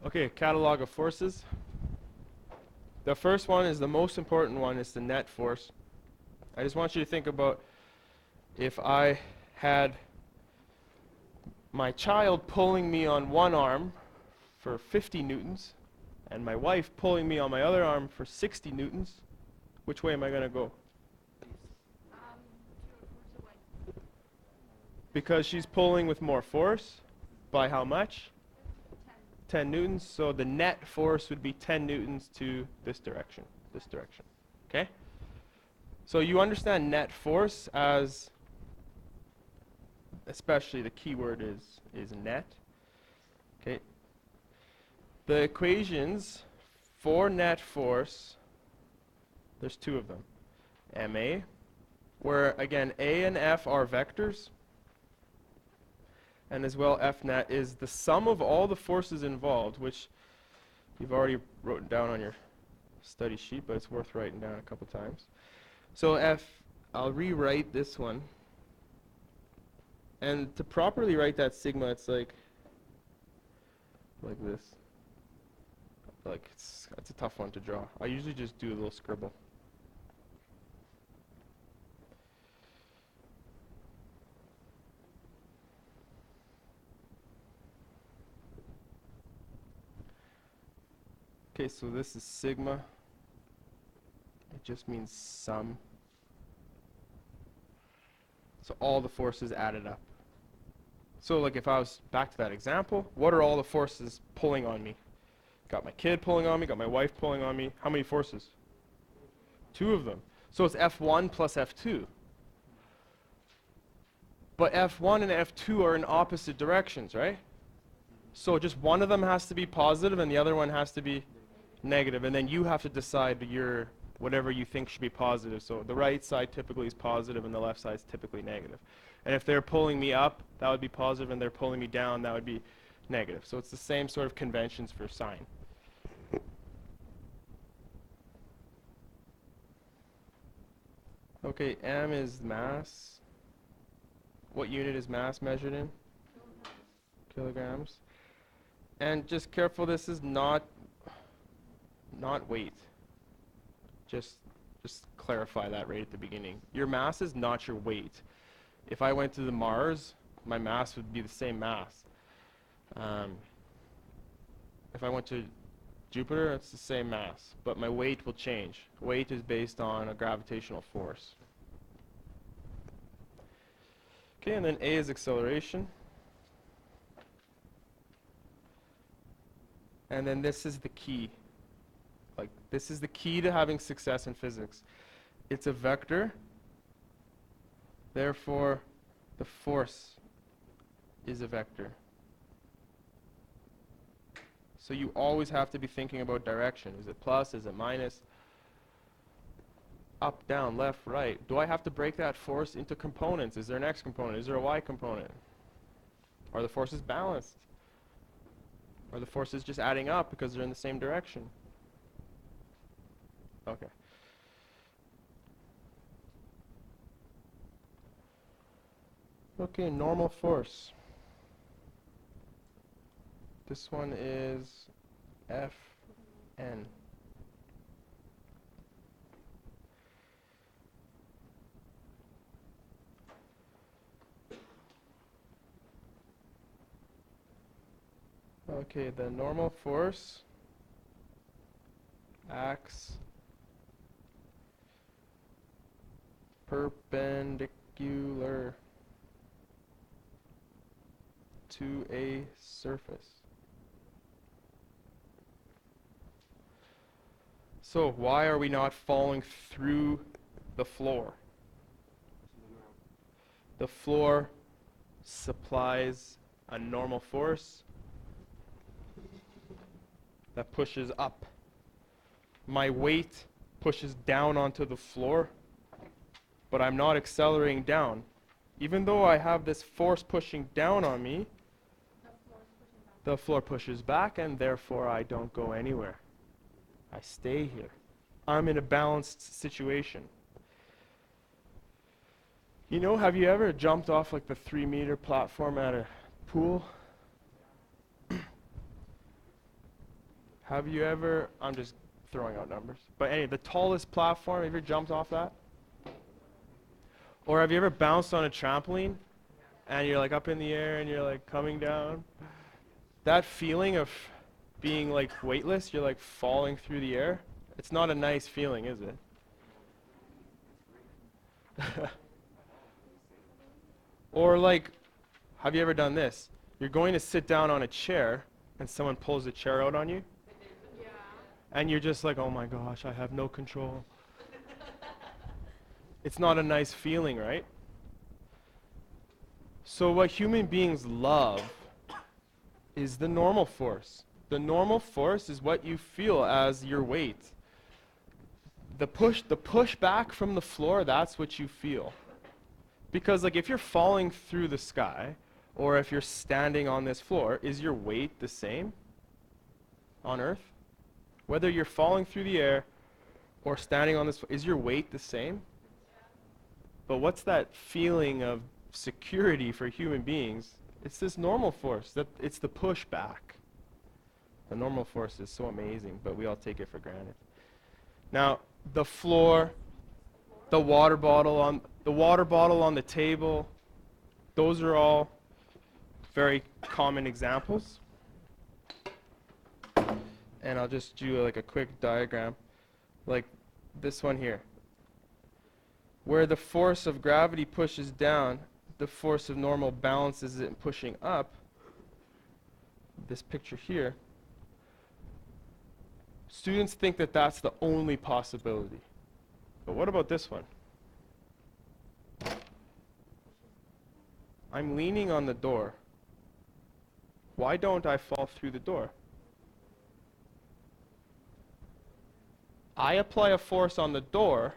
Okay, catalog of forces. The first one is the most important one, is the net force. I just want you to think about if I had my child pulling me on one arm for 50 newtons and my wife pulling me on my other arm for 60 newtons, which way am I going to go? Because she's pulling with more force. By how much? 10 newtons. So the net force would be 10 newtons to this direction. This direction. Okay? So you understand net force as, especially the key word is net. Okay? The equations for net force, there's two of them. MA, where again A and F are vectors, and as well F net is the sum of all the forces involved, which you've already written down on your study sheet, but it's worth writing down a couple times. So F, I'll rewrite this one. And to properly write that sigma, it's like this. It's a tough one to draw. I usually just do a little scribble. Okay, so this is sigma. It just means sum. So all the forces added up. So like if I was back to that example, what are all the forces pulling on me? Got my kid pulling on me, got my wife pulling on me. How many forces? Two of them. So it's F1 plus F2. But F1 and F2 are in opposite directions, right? So just one of them has to be positive and the other one has to be negative. And then you have to decide whatever you think should be positive. So the right side typically is positive and the left side is typically negative. And if they're pulling me up, that would be positive, and they're pulling me down, that would be negative. So it's the same sort of conventions for sign. Okay, M is mass. What unit is mass measured in? Kilograms. And just careful, this is not weight. Just clarify that right at the beginning. Your mass is not your weight. If I went to the Mars, my mass would be the same mass. If I went to Jupiter, it's the same mass, but my weight will change. Weight is based on a gravitational force. Okay, and then A is acceleration. And then this is the key. This is the key to having success in physics. It's a vector. Therefore, the force is a vector. So you always have to be thinking about direction. Is it plus? Is it minus? Up, down, left, right. Do I have to break that force into components? Is there an x component? Is there a y component? Are the forces balanced? Are the forces just adding up because they're in the same direction? Okay. Okay, normal force. This one is Fn. Okay, the normal force acts perpendicular to a surface. So why are we not falling through the floor? The floor supplies a normal force that pushes up. My weight pushes down onto the floor, but I'm not accelerating down. Even though I have this force pushing down on me, the floor pushes back, and therefore I don't go anywhere. I stay here. I'm in a balanced situation. You know, have you ever jumped off like the 3-meter platform at a pool? Have you ever, I'm just throwing out numbers, but anyway, the tallest platform, have you ever jumped off that? Or have you ever bounced on a trampoline and you're like up in the air and you're like coming down? That feeling of being like weightless, you're like falling through the air. It's not a nice feeling, is it? Or like, have you ever done this? You're going to sit down on a chair and someone pulls the chair out on you. Yeah. And you're just like, oh my gosh, I have no control. It's not a nice feeling, right? So what human beings love is the normal force. The normal force is what you feel as your weight. The push back from the floor, that's what you feel. Because like if you're falling through the sky, or if you're standing on this floor, is your weight the same on Earth? Whether you're falling through the air or standing on this, is your weight the same? But what's that feeling of security for human beings? It's this normal force, that it's the push back. The normal force is so amazing, but we all take it for granted. Now, the floor, the water bottle on the table, those are all very common examples. And I'll just do like a quick diagram, like this one here. Where the force of gravity pushes down, the force of normal balances it pushing up. This picture here. Students think that that's the only possibility. But what about this one? I'm leaning on the door. Why don't I fall through the door? I apply a force on the door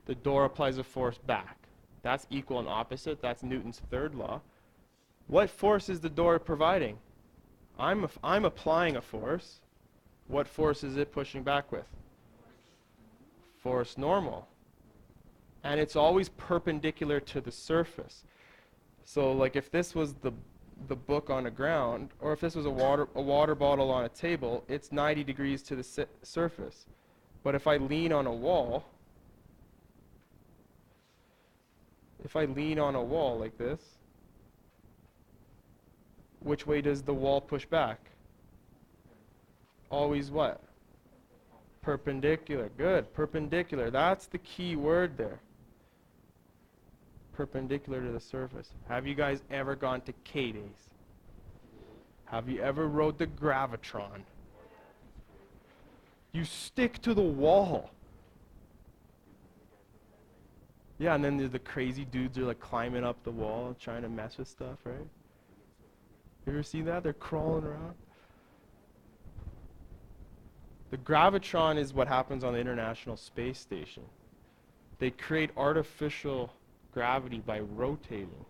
applies a force back. That's equal and opposite. That's Newton's third law. What force is the door providing? I'm applying a force. What force is it pushing back with? Force normal. And it's always perpendicular to the surface. So like if this was the book on the ground, or if this was a water bottle on a table, it's 90 degrees to the surface. But if I lean on a wall, like this, which way does the wall push back? Always what? Perpendicular. Good. Perpendicular. That's the key word there. Perpendicular to the surface. Have you guys ever gone to K-Days? Have you ever rode the Gravitron? You stick to the wall. Yeah, and then the crazy dudes are like climbing up the wall, trying to mess with stuff, right? You ever see that? They're crawling around. The Gravitron is what happens on the International Space Station. They create artificial gravity by rotating,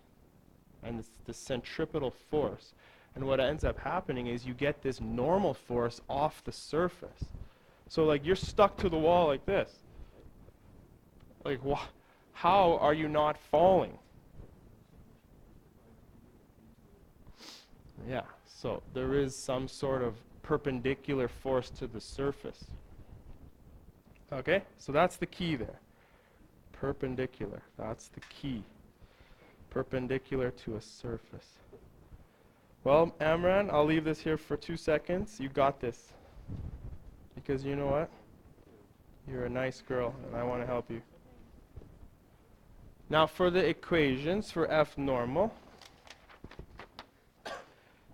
and it's the centripetal force. And what ends up happening is you get this normal force off the surface. So like you're stuck to the wall like this. Like how are you not falling? Yeah, so there is some sort of perpendicular force to the surface. Okay, so that's the key there. Perpendicular, that's the key. Perpendicular to a surface. Well, Amran, I'll leave this here for 2 seconds. You got this. Because you know what? You're a nice girl, and I want to help you. Now for the equations for F normal,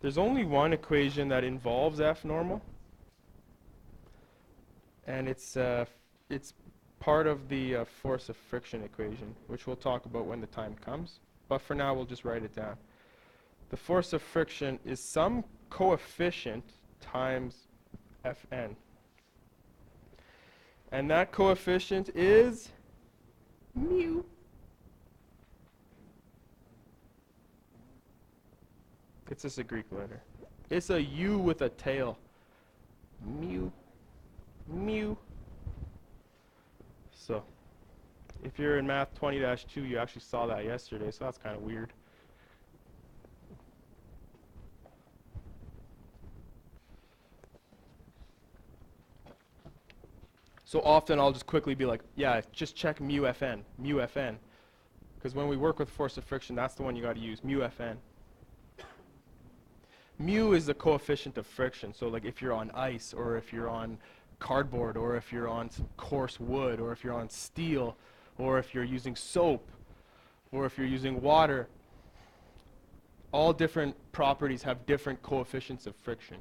there's only one equation that involves F normal, and it's part of the force of friction equation, which we'll talk about when the time comes. But for now, we'll just write it down. The force of friction is some coefficient times Fn. And that coefficient is mu. It's just a Greek letter. It's a U with a tail. Mu. Mu. So, if you're in Math 20-2, you actually saw that yesterday, so that's kind of weird. So often I'll just quickly be like, yeah, just check mu Fn, mu Fn. Because when we work with force of friction, that's the one you got to use, mu Fn. Mu is the coefficient of friction. So like if you're on ice, or if you're on cardboard, or if you're on some coarse wood, or if you're on steel, or if you're using soap, or if you're using water, all different properties have different coefficients of friction.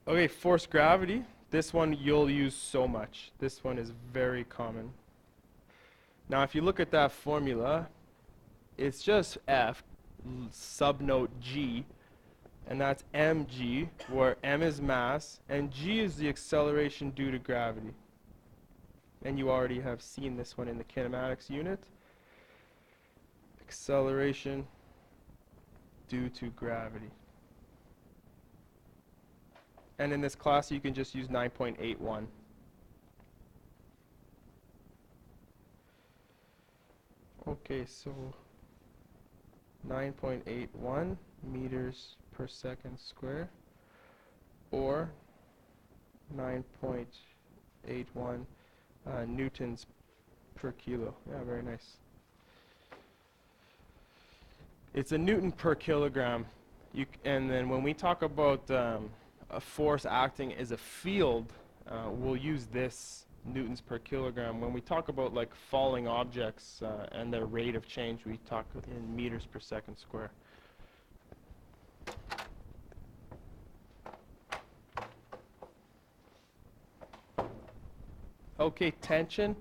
Okay, force gravity. This one you'll use so much. This one is very common. Now if you look at that formula, it's just F subnote G, and that's mg, where m is mass and g is the acceleration due to gravity. And you already have seen this one in the kinematics unit. Acceleration due to gravity. And in this class you can just use 9.81. Okay, so 9.81 meters per second square, or 9.81 newtons per kilo. Yeah, very nice. It's a newton per kilogram. And then when we talk about a force acting as a field, we'll use this newtons per kilogram. When we talk about like falling objects and their rate of change, we talk in meters per second square. Okay, tension.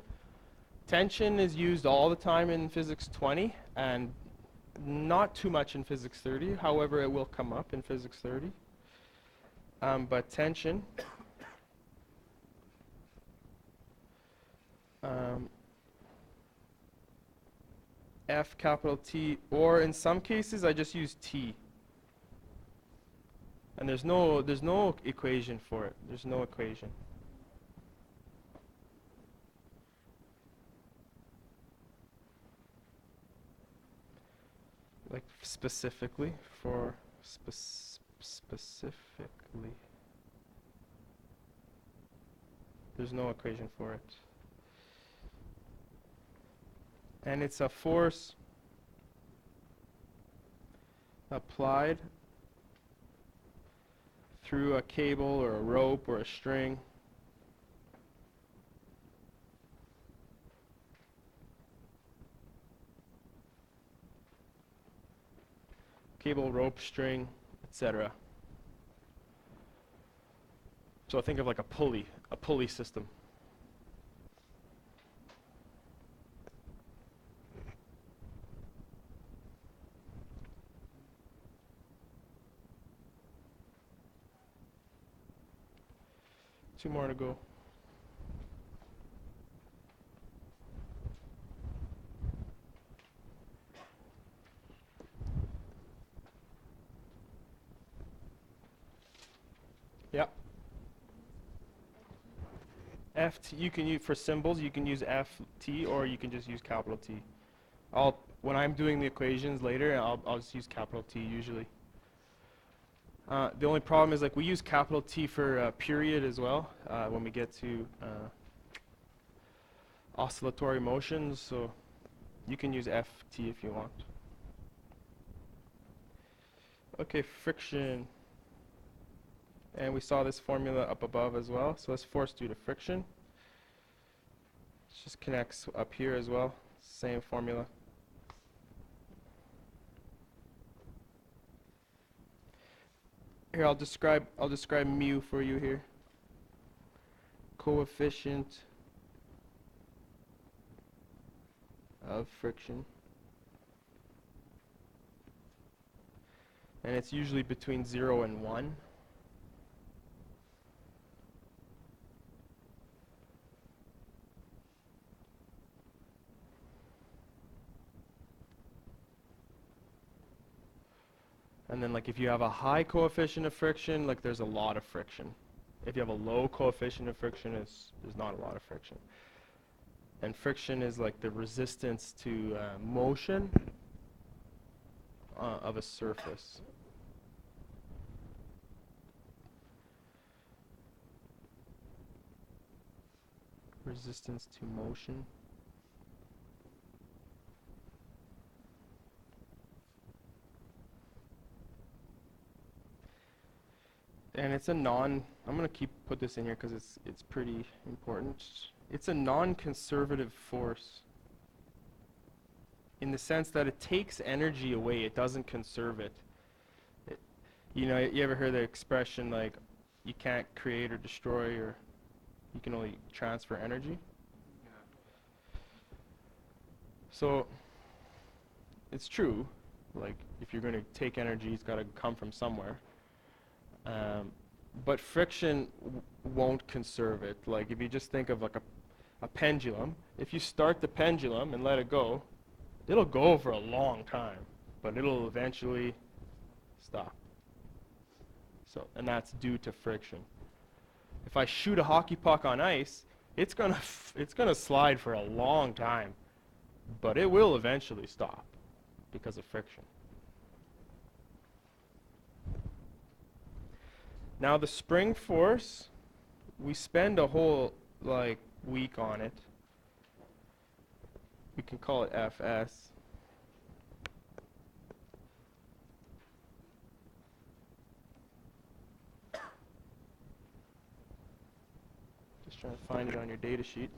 Tension is used all the time in physics 20 and not too much in physics 30. However, it will come up in physics 30. But tension, F capital T, or in some cases I just use T. And there's no equation for it. There's no equation. Like specifically for specifically. There's no equation for it. And it's a force applied through a cable or a rope or a string. Cable, rope, string, etc. So think of like a pulley system. Two more to go. Yep. FT, you can use, for symbols, you can use FT or you can just use capital T. When I'm doing the equations later, I'll just use capital T usually. The only problem is like we use capital T for period as well when we get to oscillatory motions, so you can use FT if you want. Okay, friction. And we saw this formula up above as well. So that's force due to friction. It just connects up here as well. Same formula. Here, I'll describe mu for you here. Coefficient of friction. And it's usually between 0 and 1. And then like if you have a high coefficient of friction, like there's a lot of friction. If you have a low coefficient of friction, there's not a lot of friction. And friction is like the resistance to motion of a surface. resistance to motion. And it's a I'm going to put this in here because it's pretty important. It's a non-conservative force in the sense that it takes energy away. It doesn't conserve it. You know, you ever heard the expression like, you can't create or destroy, or you can only transfer energy? So, it's true. Like, if you're going to take energy, it's got to come from somewhere. But friction won't conserve it. Like, if you just think of like a pendulum, if you start the pendulum and let it go, it'll go for a long time, but it'll eventually stop. So, and that's due to friction. If I shoot a hockey puck on ice, it's gonna slide for a long time, but it will eventually stop because of friction. Now the spring force, we spend a whole week on it. We can call it Fs. Just trying to find it on your data sheet.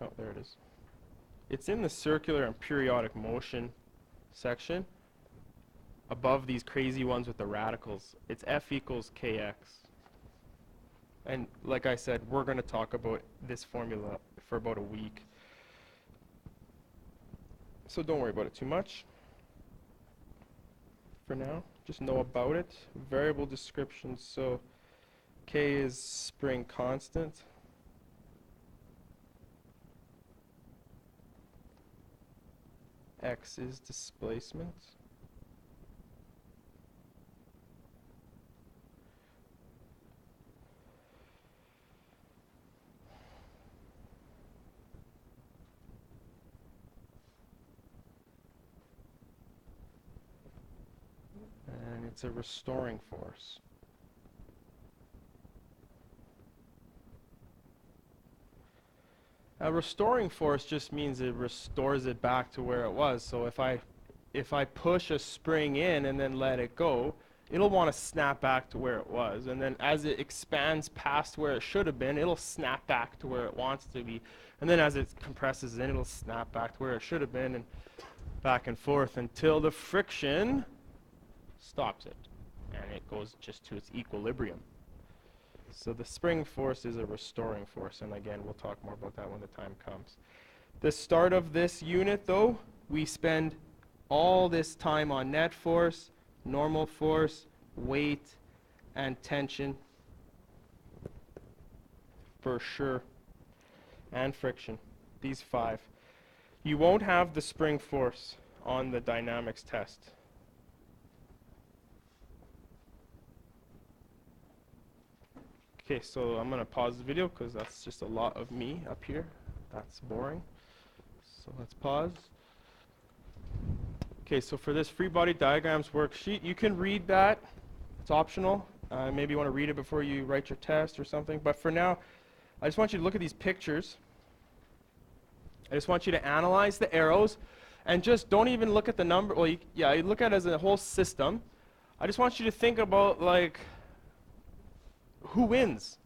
Oh, there it is. It's in the circular and periodic motion section above these crazy ones with the radicals. It's F equals Kx. And like I said, we're going to talk about this formula for about a week. So don't worry about it too much for now. Just know about it. Variable description. So K is spring constant. X is displacement. And it's a restoring force. A restoring force just means it restores it back to where it was. So if I push a spring in and then let it go, it'll want to snap back to where it was. And then as it expands past where it should have been, it'll snap back to where it wants to be. And then as it compresses in, it'll snap back to where it should have been, and back and forth until the friction stops it. And it goes just to its equilibrium. So the spring force is a restoring force, and again, we'll talk more about that when the time comes. The start of this unit, though, we spend all this time on net force, normal force, weight, and tension, for sure, and friction, these 5. You won't have the spring force on the dynamics test. Okay, so I'm going to pause the video because that's just a lot of me up here. That's boring. So let's pause. Okay, so for this free body diagrams worksheet, you can read that. It's optional. Maybe you want to read it before you write your test or something. But for now, I just want you to look at these pictures. I just want you to analyze the arrows and just don't even look at the number. Well, you look at it as a whole system. I just want you to think about, like, who wins?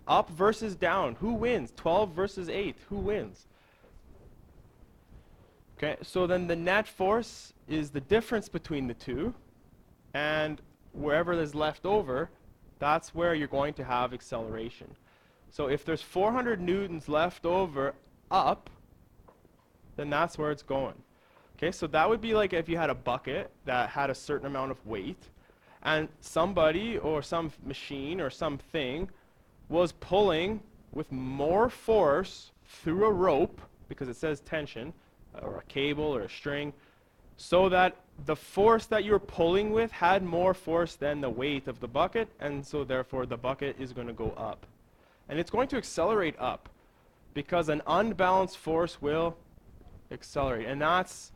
Up versus down. Who wins? 12 versus 8. Who wins? Okay, so then the net force is the difference between the two, and wherever there's left over, that's where you're going to have acceleration. So if there's 400 newtons left over up, then that's where it's going. Okay, so that would be like if you had a bucket that had a certain amount of weight, and somebody or some machine or something was pulling with more force through a rope, because it says tension, or a cable or a string, so that the force that you're pulling with had more force than the weight of the bucket, and so therefore the bucket is going to go up. And it's going to accelerate up, because an unbalanced force will accelerate. And that's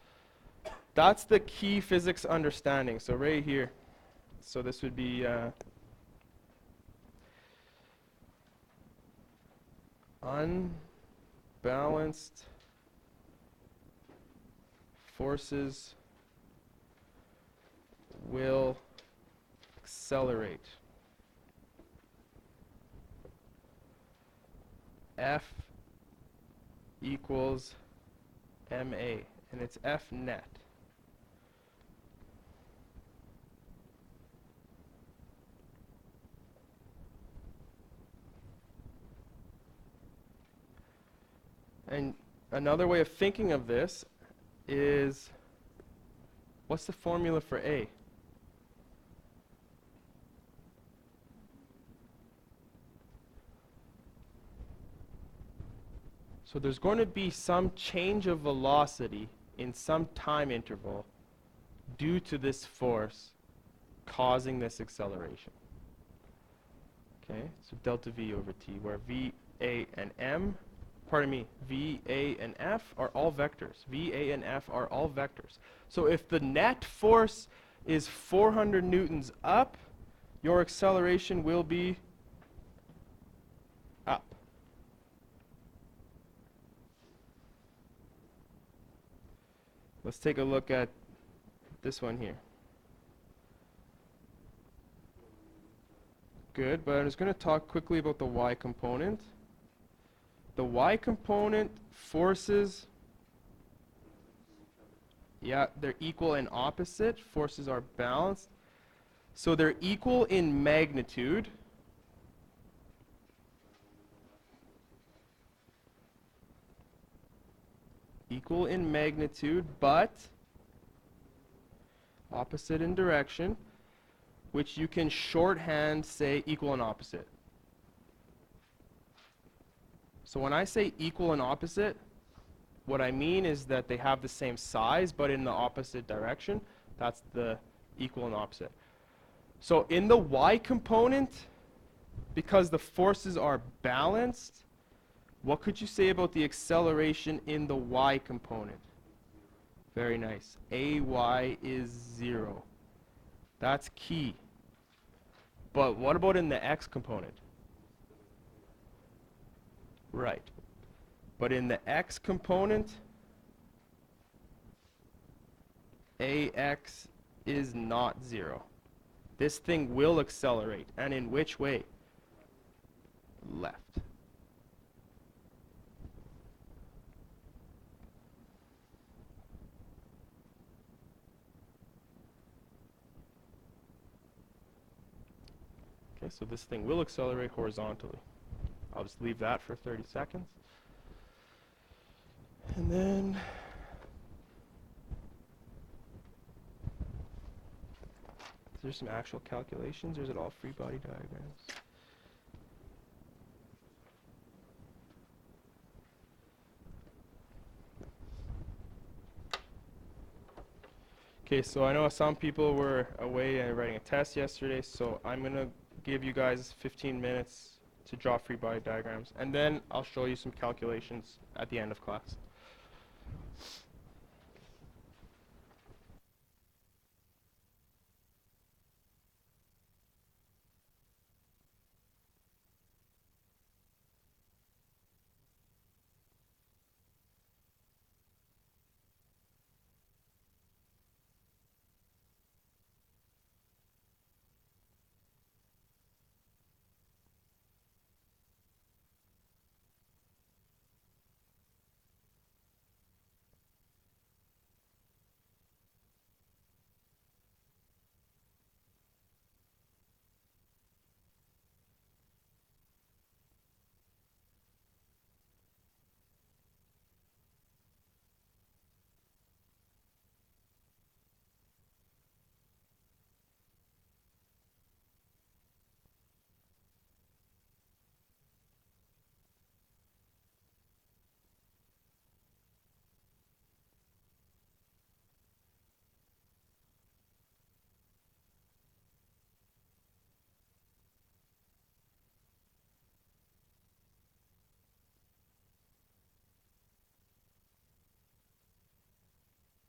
the key physics understanding. So right here. So this would be unbalanced forces will accelerate. F equals ma, and it's F net. And another way of thinking of this is, what's the formula for A? So there's going to be some change of velocity in some time interval due to this force causing this acceleration. Okay, so delta V over T, where V, A, and M, pardon me, V, A, and F are all vectors. V, A, and F are all vectors. So if the net force is 400 newtons up, your acceleration will be up. Let's take a look at this one here. Good, but I'm just going to talk quickly about the y component. The y component forces, yeah, they're equal and opposite. Forces are balanced. So they're equal in magnitude. Equal in magnitude, but opposite in direction, which you can shorthand say equal and opposite. So when I say equal and opposite, what I mean is that they have the same size, but in the opposite direction. That's the equal and opposite. So in the y component, because the forces are balanced, what could you say about the acceleration in the y component? Very nice. Ay is 0. That's key. But what about in the x component? Right. But in the x component, ax is not 0. This thing will accelerate. And in which way? Left. Okay, so this thing will accelerate horizontally. I'll just leave that for 30 seconds. And then is there some actual calculations, or is it all free body diagrams? Okay, so I know some people were away and writing a test yesterday, so I'm going to give you guys 15 minutes to draw free body diagrams, and then I'll show you some calculations at the end of class.